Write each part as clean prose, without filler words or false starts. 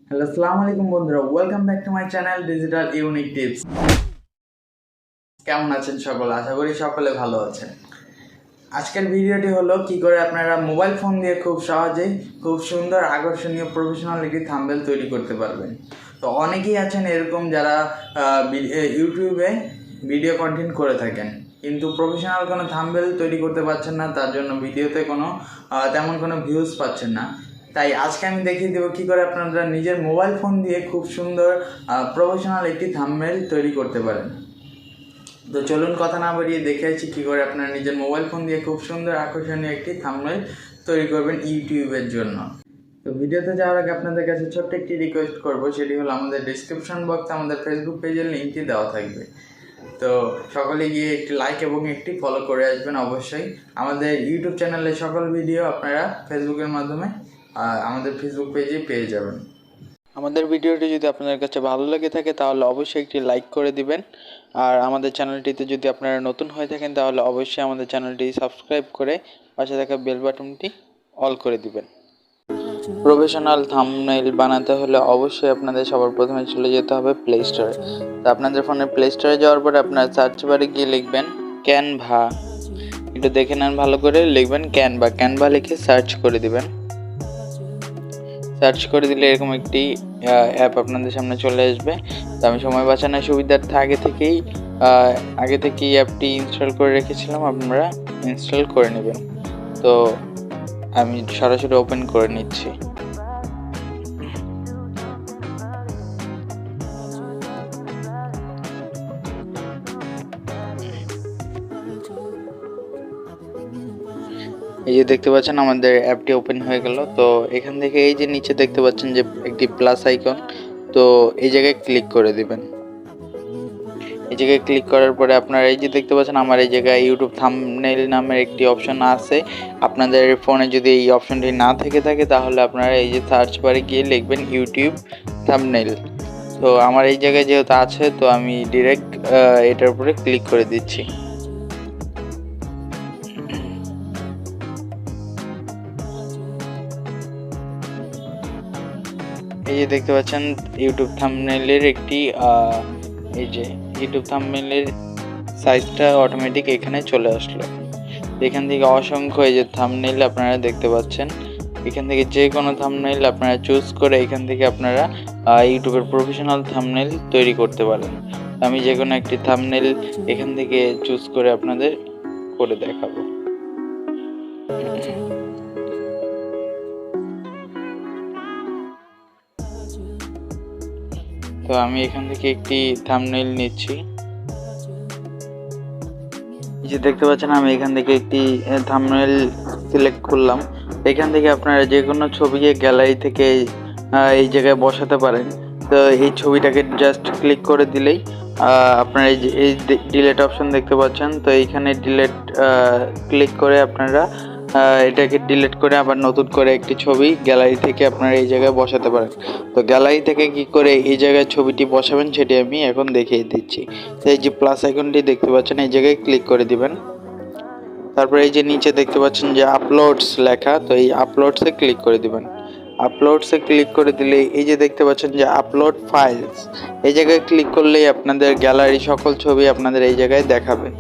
Hello, আসসালামু আলাইকুম বন্ধুরা, welcome back to my channel digital unique tips. কেমন আছেন সকলে? আশা করি সকলে ভালো আছেন। আজকের ভিডিওটি হলো কি করে আপনারা মোবাইল ফোন দিয়ে খুব সহজেই খুব সুন্দর আকর্ষণীয় প্রফেশনাল একটি থাম্বনেল তৈরি করতে পারবেন। তো অনেকেই আছেন এরকম যারা ইউটিউবে ভিডিও কন্টেন্ট করে থাকেন, কিন্তু প্রফেশনাল কোনো থাম্বনেল তৈরি করতে পারছেন না, তার জন্য ভিডিওতে তেমন কোনো ভিউজ পাচ্ছেন না। তাই আজকে আমি দেখিয়ে দেবো কী করে আপনারা নিজের মোবাইল ফোন দিয়ে খুব সুন্দর প্রফেশনাল একটি থাম্বনেল তৈরি করতে পারেন। তো চলুন কথা না বাড়িয়ে দেখে আছি কী করে আপনারা নিজের মোবাইল ফোন দিয়ে খুব সুন্দর আকর্ষণীয় একটি থাম্বনেল তৈরি করবেন ইউটিউবের জন্য। তো ভিডিওতে যাওয়ার আগে আপনাদের কাছে ছোট্ট একটি রিকোয়েস্ট করবো, সেটি হলো আমাদের ডিসক্রিপশন বক্সে আমাদের ফেসবুক পেজের লিঙ্কটি দেওয়া থাকবে। তো সকলে গিয়ে একটি লাইক এবং একটি ফলো করে আসবেন অবশ্যই। আমাদের ইউটিউব চ্যানেলের সকল ভিডিও আপনারা ফেসবুকের মাধ্যমে আমাদের ফেসবুক পেজে পেয়ে যাবেন। আমাদের ভিডিওটি যদি আপনাদের কাছে ভালো লেগে থাকে তাহলে অবশ্যই একটি লাইক করে দিবেন। আর আমাদের চ্যানেলটিতে যদি আপনারা নতুন হয়ে থাকেন তাহলে অবশ্যই আমাদের চ্যানেলটি সাবস্ক্রাইব করে পাশে থাকা বেল বাটনটি অল করে দিবেন। প্রফেশনাল থাম্বনেইল বানাতে হলে অবশ্যই আপনাদের সবার প্রথমে চলে যেতে হবে প্লে স্টোরে। তো আপনাদের ফোনের প্লে স্টোরে যাওয়ার পরে আপনারা সার্চ বারে গিয়ে লিখবেন ক্যানভা। একটু দেখে নেন ভালো করে, লিখবেন ক্যানভা লিখে সার্চ করে দিবেন। সার্চ করে দিলে এরকম একটি অ্যাপ আপনাদের সামনে চলে আসবে। তো আমি সময় বাঁচানোর সুবিধার্থে আগে থেকেই অ্যাপটি ইনস্টল করে রেখেছিলাম, আপনারা ইনস্টল করে নেবেন। তো আমি সরাসরি ওপেন করে নিচ্ছি। এই যে দেখতে পাচ্ছেন আমাদের অ্যাপটি ওপেন হয়ে গেল। তো এখান থেকে এই যে নিচে দেখতে পাচ্ছেন যে একটি প্লাস আইকন, তো এই জায়গায় ক্লিক করে দিবেন। এই জায়গায় ক্লিক করার পরে আপনারা এই যে দেখতে পাচ্ছেন আমার এই জায়গায় ইউটিউব থাম্বনেইল নামের একটি অপশন আছে। আপনাদের ফোনে যদি এই অপশনটি না থেকে থাকে তাহলে আপনারা এই যে সার্চ বারে গিয়ে লিখবেন ইউটিউব থাম্বনেইল। তো আমার এই জায়গায় যেহেতু আছে তো আমি ডিরেক্ট এটার উপরে ক্লিক করে দিচ্ছি। এই যে দেখতে পাচ্ছেন ইউটিউব থাম্বনেইলের একটি এই যে ইউটিউব থাম্বনেইলের সাইজটা অটোমেটিক এখানে চলে আসলো। এখান থেকে অসংখ্য এই যে থাম্বনেইল আপনারা দেখতে পাচ্ছেন। এখান থেকে যে কোনো থাম্বনেইল আপনারা চুজ করে এখান থেকে আপনারা ইউটিউবের প্রফেশনাল থাম্বনেইল তৈরি করতে পারেন। আমি যে কোনো একটি থাম্বনেইল এখান থেকে চুজ করে আপনাদের করে দেখাবো। তো আমি এখান থেকে একটি থাম্বনেইল নিচ্ছি। এই যে দেখতে পাচ্ছেন আমি এখান থেকে একটি থাম্বনেইল সিলেক্ট করলাম। এখান থেকে আপনারা যে কোনো ছবিকে গ্যালারি থেকে এই জায়গায় বসাতে পারেন। তো এই ছবিটাকে জাস্ট ক্লিক করে দিলেই আপনারা এই ডিলেট অপশন দেখতে পাচ্ছেন। তো এইখানে ডিলেট ক্লিক করে আপনারা এটাকে ডিলিট করে আবার নতুন করে একটি ছবি গ্যালারি থেকে আপনারা এই জায়গায় বসাতে পারেন। তো গ্যালারি থেকে কি করে এই জায়গায় ছবিটি বসাবেন সেটি আমি এখন দেখিয়ে দিচ্ছি। তো এই যে প্লাস আইকনটি দেখতে পাচ্ছেন এই জায়গায় ক্লিক করে দিবেন। তারপরে এই যে নিচে দেখতে পাচ্ছেন যে আপলোডস লেখা, তো এই আপলোডসে ক্লিক করে দিবেন। আপলোডসে ক্লিক করে দিলে এই যে দেখতে পাচ্ছেন যে আপলোড ফাইলস, এই জায়গায় ক্লিক করলেই আপনাদের গ্যালারি সকল ছবি আপনাদের এই জায়গায় দেখাবে।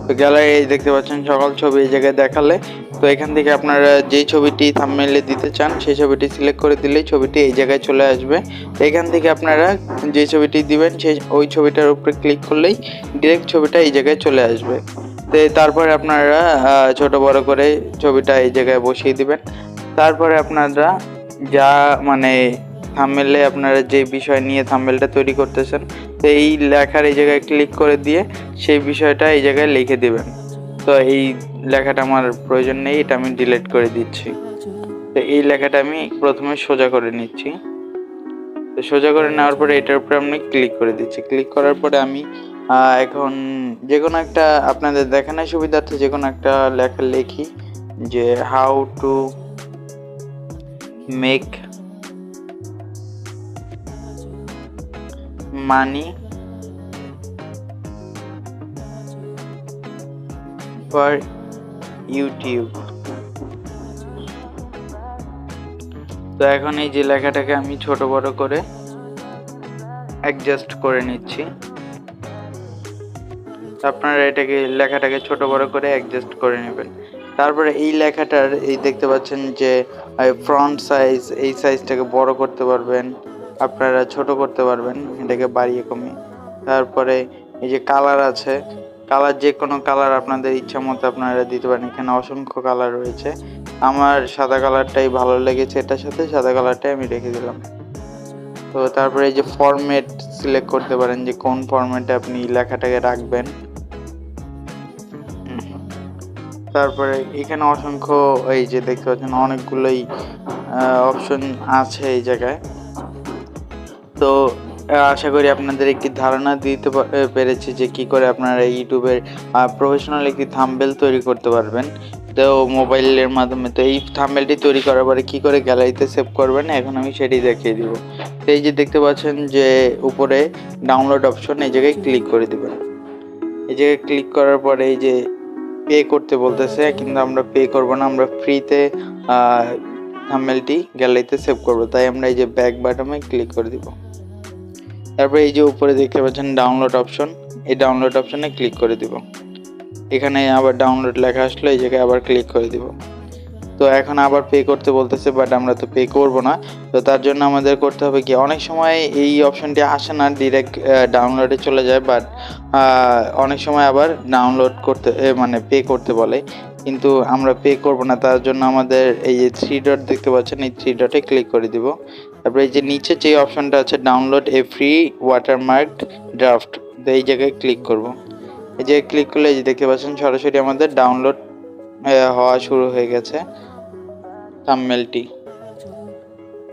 তো গ্যালারি এই দেখতে পাচ্ছেন সকল ছবি এই জায়গায় দেখালে, তো এখান থেকে আপনারা যেই ছবিটি থাম্বনেইলে দিতে চান সেই ছবিটি সিলেক্ট করে দিলেই ছবিটি এই জায়গায় চলে আসবে। তো এখান থেকে আপনারা যে ছবিটি দিবেন ওই ছবিটার উপরে ক্লিক করলেই ডিরেক্ট ছবিটা এই জায়গায় চলে আসবে। তো তারপরে আপনারা ছোট বড় করে ছবিটা এই জায়গায় বসিয়ে দিবেন। তারপরে আপনারা যা থাম্বনেইলে আপনারা যে বিষয় নিয়ে থাম্বনেইলটা তৈরি করতেছেন তো এই লেখার এই জায়গায় ক্লিক করে দিয়ে সেই বিষয়টা এই জায়গায় লিখে দিবেন। তো এই লেখাটা আমার প্রয়োজন নেই, এটা আমি ডিলিট করে দিচ্ছি। তো এই লেখাটা আমি প্রথমে সোজা করে নিচ্ছি। তো সোজা করে নেওয়ার পরে এটার উপরে আমি ক্লিক করে দিচ্ছি। ক্লিক করার পরে আমি এখন যে কোনো একটা আপনাদের দেখানোর সুবিধার্থে যে কোনো একটা লেখা লিখি যে how to make money for YouTube. তো এখন এই যে লেখাটাকে আমি ছোট বড় করে অ্যাডজাস্ট করে নিচ্ছি। আপনারা লেখাটাকে ছোট বড় করে অ্যাডজাস্ট করে নেবেন। তারপরে এই লেখাটার এই দেখতে পাচ্ছেন যে ফ্রন্ট সাইজ, এই সাইজটাকে বড় করতে পারবেন, আপনারা ছোট করতে পারবেন এটাকে বাড়িয়ে কমিয়ে। তারপরে এই যে কালার আছে, কালার যে কোনো কালার আপনাদের ইচ্ছা মতো আপনারা দিতে পারেন। এখানে অসংখ্য কালার রয়েছে, আমার সাদা কালারটাই ভালো লেগেছে, এটার সাথে সাদা কালারটাই আমি রেখে দিলাম। তো তারপরে এই যে ফরম্যাট সিলেক্ট করতে পারেন যে কোন ফরম্যাটে আপনি লেখাটাকে রাখবেন। তারপরে এখানে অসংখ্য এই যে দেখতে পাচ্ছেন অনেকগুলোই অপশন আছে এই জায়গায়। তো আশা করি আপনাদের একটি ধারণা দিতে পেরেছি যে কি করে আপনারা ইউটিউবের প্রফেশনাল একটি থাম্বনেল তৈরি করতে পারবেন তো মোবাইলের মাধ্যমে। তো এই থাম্বনেলটি তৈরি করার পরে কী করে গ্যালারিতে সেভ করবেন এখন আমি সেটি দেখিয়ে দিব। তো এই যে দেখতে পাচ্ছেন যে উপরে ডাউনলোড অপশন, এই জায়গায় ক্লিক করে দিবেন। এই জায়গায় ক্লিক করার পরে এই যে পে করতে বলতেছে, কিন্তু আমরা পে করব না, আমরা ফ্রিতে থাম্বনেলটি গ্যালারিতে সেভ করব। তাই আমরা এই যে ব্যাক বাটনে ক্লিক করে দিব। তারপরে এই যে উপরে দেখতে পাচ্ছেন ডাউনলোড অপশন, এই ডাউনলোড অপশনে ক্লিক করে দিব। এখানে আবার ডাউনলোড লেখা আসলো, এই জায়গায় আবার ক্লিক করে দিব। তো এখন আবার পে করতে বলতেছে, বাট আমরা তো পে করব না। তো তার জন্য আমাদের করতে হবে কি, অনেক সময় এই অপশনটি আসে না, ডিরেক্ট ডাউনলোডে চলে যায়, বাট অনেক সময় আবার ডাউনলোড করতে মানে পে করতে বলে, কিন্তু আমরা পে করব না। তার জন্য আমাদের এই যে 3 ডট দেখতে পাচ্ছেন, এই 3 ডটে ক্লিক করে দিব। তারপরে এই যে নিচে যে অপশনটা আছে ডাউনলোড এ ফ্রি ওয়াটারমার্ক ড্রাফট, তো এই জায়গায় ক্লিক করব। এই যে ক্লিক করলে এই যে দেখতে পাচ্ছেন সরাসরি আমাদের ডাউনলোড হওয়া শুরু হয়ে গেছে থাম্বনেলটি।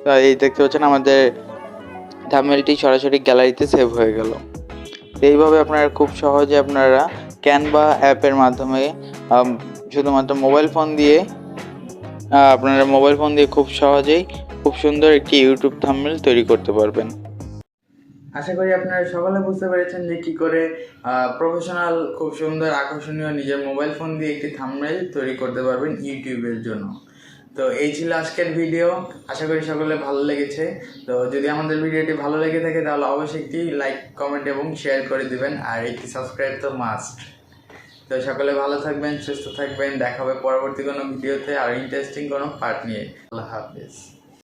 তো এই দেখতে পাচ্ছেন আমাদের থাম্বনেলটি সরাসরি গ্যালারিতে সেভ হয়ে গেল। এইভাবে আপনারা খুব সহজে আপনারা ক্যানভা অ্যাপের মাধ্যমে শুধুমাত্র মোবাইল ফোন দিয়ে আপনারা মোবাইল ফোন দিয়ে খুব সহজেই খুব সুন্দর একটি ইউটিউব থাম্বনেল তৈরি করতে পারবেন। আশা করি আপনারা সকলে বুঝতে পেরেছেন যে কি করে প্রফেশনাল খুব সুন্দর আকর্ষণীয় নিজের মোবাইল ফোন দিয়ে একটি থাম্বনেল তৈরি করতে পারবেন ইউটিউবের জন্য। তো এই ছিল আজকের ভিডিও, আশা করি সকলে ভালো লেগেছে। তো যদি আমাদের ভিডিওটি ভালো লেগে থাকে তাহলে অবশ্যই একটি লাইক, কমেন্ট এবং শেয়ার করে দিবেন, আর একটি সাবস্ক্রাইব তো মাস্ট। তো সকলে ভালো থাকবেন, সুস্থ থাকবেন, দেখা হবে পরবর্তী কোনো ভিডিওতে আর ইন্টারেস্টিং কোনো পার্ট নিয়ে। আল্লাহ হাফেজ।